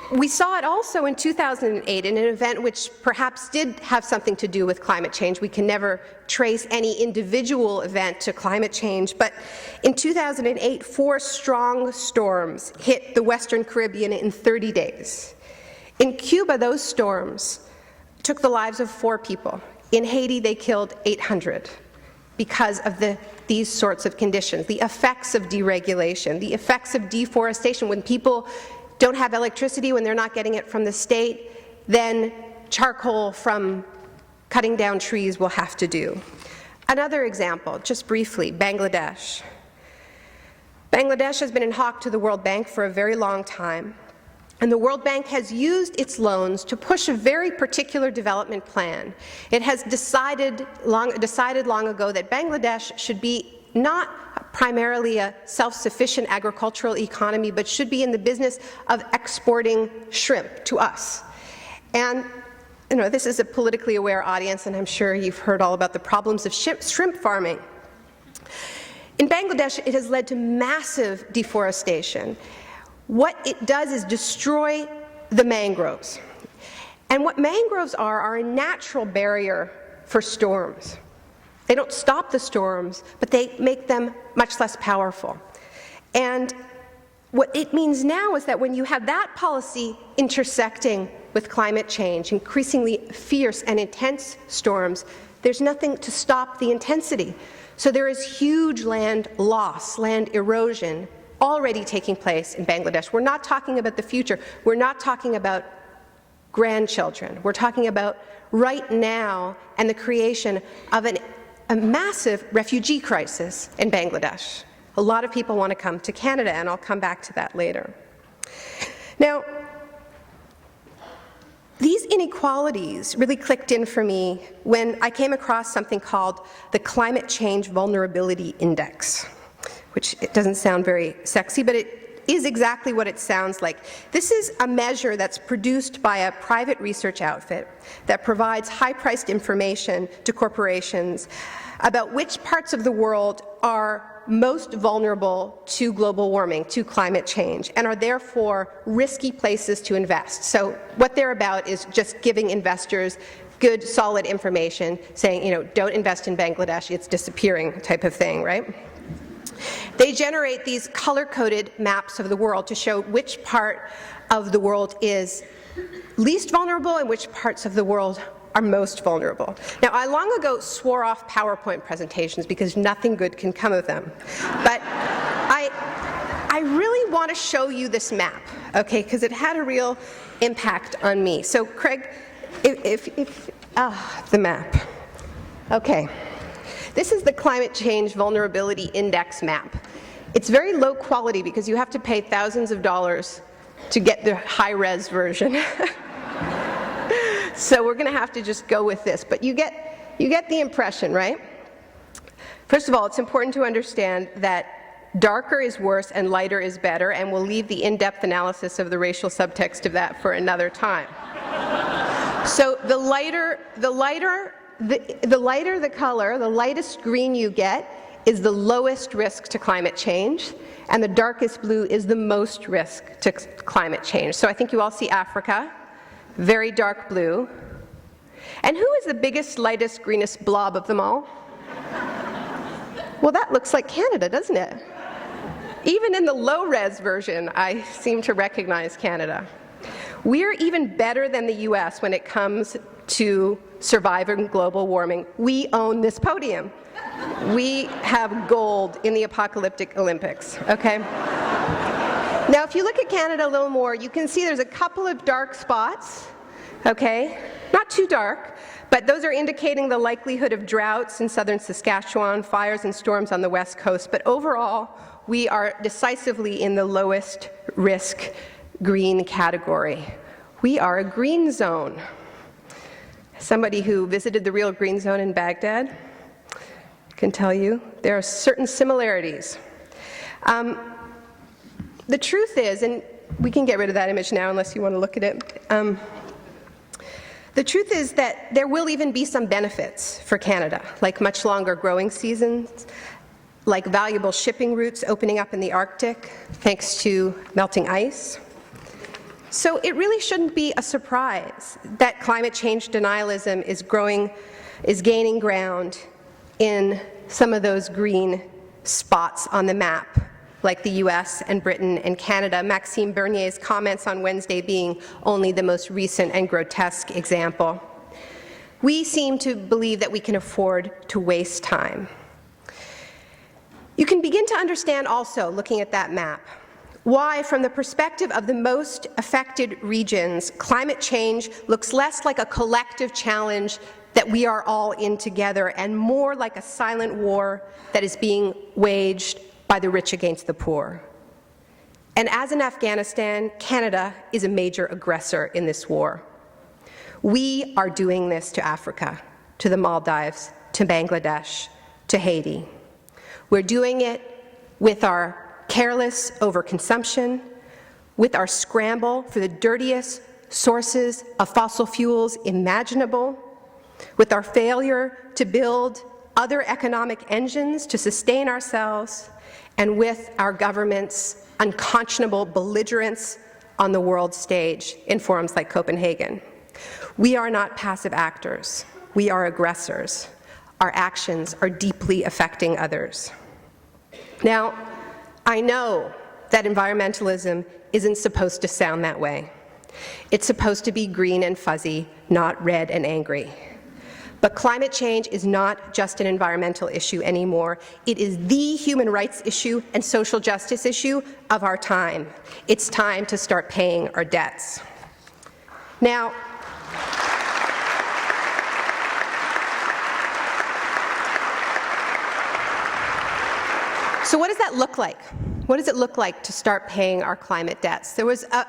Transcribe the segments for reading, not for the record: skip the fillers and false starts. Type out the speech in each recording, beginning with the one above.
We saw it also in 2008 in an event which perhaps did have something to do with climate change. We can never trace any individual event to climate change, but in 2008, 4 strong storms hit the Western Caribbean in 30 days. In Cuba, those storms took the lives of 4 people. In Haiti, they killed 800 because of these sorts of conditions, the effects of deregulation, the effects of deforestation. When people don't have electricity, when they're not getting it from the state, then charcoal from cutting down trees will have to do. Another example, just briefly, Bangladesh. Bangladesh has been in hock to the World Bank for a very long time, and the World Bank has used its loans to push a very particular development plan. It has decided long ago that Bangladesh should be not primarily a self-sufficient agricultural economy, but should be in the business of exporting shrimp to us. And this is a politically aware audience, and I'm sure you've heard all about the problems of shrimp farming. In Bangladesh, it has led to massive deforestation. What it does is destroy the mangroves. And what mangroves are a natural barrier for storms. They don't stop the storms, but they make them much less powerful. And what it means now is that when you have that policy intersecting with climate change, increasingly fierce and intense storms, there's nothing to stop the intensity. So there is huge land loss, land erosion, already taking place in Bangladesh. We're not talking about the future. We're not talking about grandchildren. We're talking about right now and the creation of a massive refugee crisis in Bangladesh. A lot of people want to come to Canada, and I'll come back to that later. Now, these inequalities really clicked in for me when I came across something called the Climate Change Vulnerability Index, which it doesn't sound very sexy, but it is exactly what it sounds like. This is a measure that's produced by a private research outfit that provides high-priced information to corporations about which parts of the world are most vulnerable to global warming, to climate change, and are therefore risky places to invest. So what they're about is just giving investors good, solid information, saying, don't invest in Bangladesh, it's disappearing type of thing, right? They generate these color-coded maps of the world to show which part of the world is least vulnerable and which parts of the world are most vulnerable. Now, I long ago swore off PowerPoint presentations because nothing good can come of them. But I really want to show you this map, okay, because it had a real impact on me. So, Craig, the map. Okay. This is the Climate Change Vulnerability Index map. It's very low quality because you have to pay thousands of dollars to get the high-res version. So we're going to have to just go with this. But you get the impression, right? First of all, it's important to understand that darker is worse and lighter is better, and we'll leave the in-depth analysis of the racial subtext of that for another time. So the lighter the color, the lightest green you get is the lowest risk to climate change, and the darkest blue is the most risk to climate change. So I think you all see Africa, very dark blue. And who is the biggest, lightest, greenest blob of them all? Well, that looks like Canada, doesn't it? Even in the low-res version, I seem to recognize Canada. We're even better than the US when it comes to surviving global warming. We own this podium. We have gold in the apocalyptic Olympics, okay? Now, if you look at Canada a little more, you can see there's a couple of dark spots, okay? Not too dark, but those are indicating the likelihood of droughts in southern Saskatchewan, fires and storms on the west coast. But overall, we are decisively in the lowest risk green category. We are a green zone. Somebody who visited the real green zone in Baghdad can tell you there are certain similarities. The truth is, and we can get rid of that image now unless you want to look at it, the truth is that there will even be some benefits for Canada, like much longer growing seasons, like valuable shipping routes opening up in the Arctic thanks to melting ice, So it really shouldn't be a surprise that climate change denialism is gaining ground in some of those green spots on the map, like the US and Britain and Canada, Maxime Bernier's comments on Wednesday being only the most recent and grotesque example. We seem to believe that we can afford to waste time. You can begin to understand also, looking at that map, why, from the perspective of the most affected regions, climate change looks less like a collective challenge that we are all in together and more like a silent war that is being waged by the rich against the poor. And as in Afghanistan, Canada is a major aggressor in this war. We are doing this to Africa, to the Maldives, to Bangladesh, to Haiti. We're doing it with our careless overconsumption, with our scramble for the dirtiest sources of fossil fuels imaginable, with our failure to build other economic engines to sustain ourselves, and with our government's unconscionable belligerence on the world stage in forums like Copenhagen. We are not passive actors. We are aggressors. Our actions are deeply affecting others. Now, I know that environmentalism isn't supposed to sound that way. It's supposed to be green and fuzzy, not red and angry. But climate change is not just an environmental issue anymore. It is the human rights issue and social justice issue of our time. It's time to start paying our debts. Now, so what does that look like? What does it look like to start paying our climate debts? There was a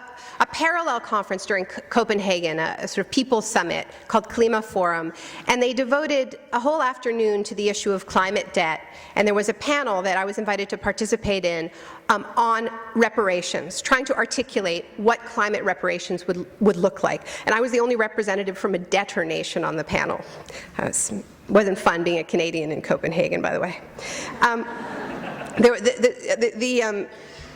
parallel conference during Copenhagen, a sort of people's summit called Klima Forum, and they devoted a whole afternoon to the issue of climate debt. And there was a panel that I was invited to participate in on reparations, trying to articulate what climate reparations would look like. And I was the only representative from a debtor nation on the panel. It wasn't fun being a Canadian in Copenhagen, by the way.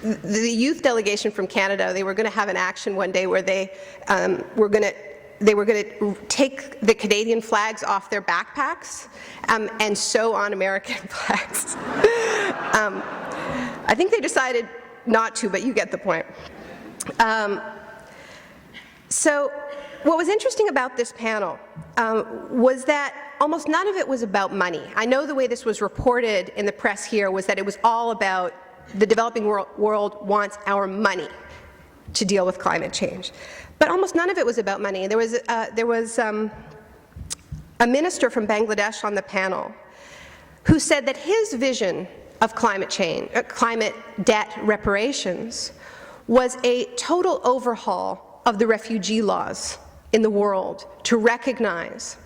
The youth delegation from Canada, they were going to have an action one day where they were going to take the Canadian flags off their backpacks and sew on American flags. I think they decided not to, but you get the point. So what was interesting about this panel was that almost none of it was about money. I know the way this was reported in the press here was that it was all about the developing world wants our money to deal with climate change. But almost none of it was about money. There was a minister from Bangladesh on the panel who said that his vision of climate change, climate debt reparations, was a total overhaul of the refugee laws in the world to recognize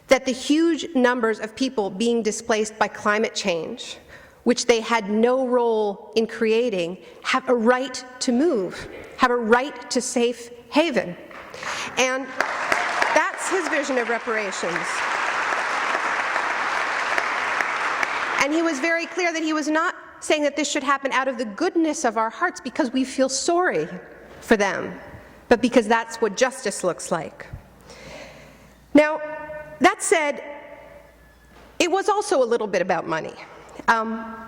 that the huge numbers of people being displaced by climate change, which they had no role in creating, have a right to move, have a right to safe haven. And that's his vision of reparations. And he was very clear that he was not saying that this should happen out of the goodness of our hearts because we feel sorry for them, but because that's what justice looks like. Now, that said, it was also a little bit about money,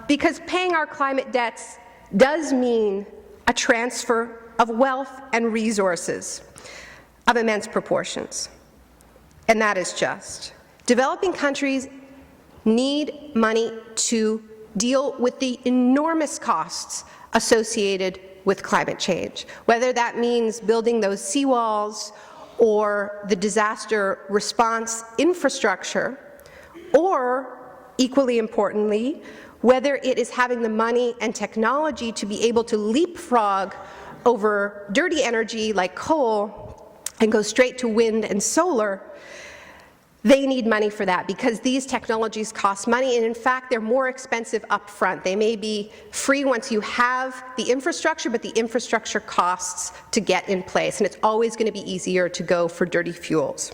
because paying our climate debts does mean a transfer of wealth and resources of immense proportions, and that is just. Developing countries need money to deal with the enormous costs associated with climate change, whether that means building those seawalls or the disaster response infrastructure, or, equally importantly, whether it is having the money and technology to be able to leapfrog over dirty energy like coal and go straight to wind and solar. They need money for that because these technologies cost money, and in fact, they're more expensive up front. They may be free once you have the infrastructure, but the infrastructure costs to get in place, and it's always going to be easier to go for dirty fuels.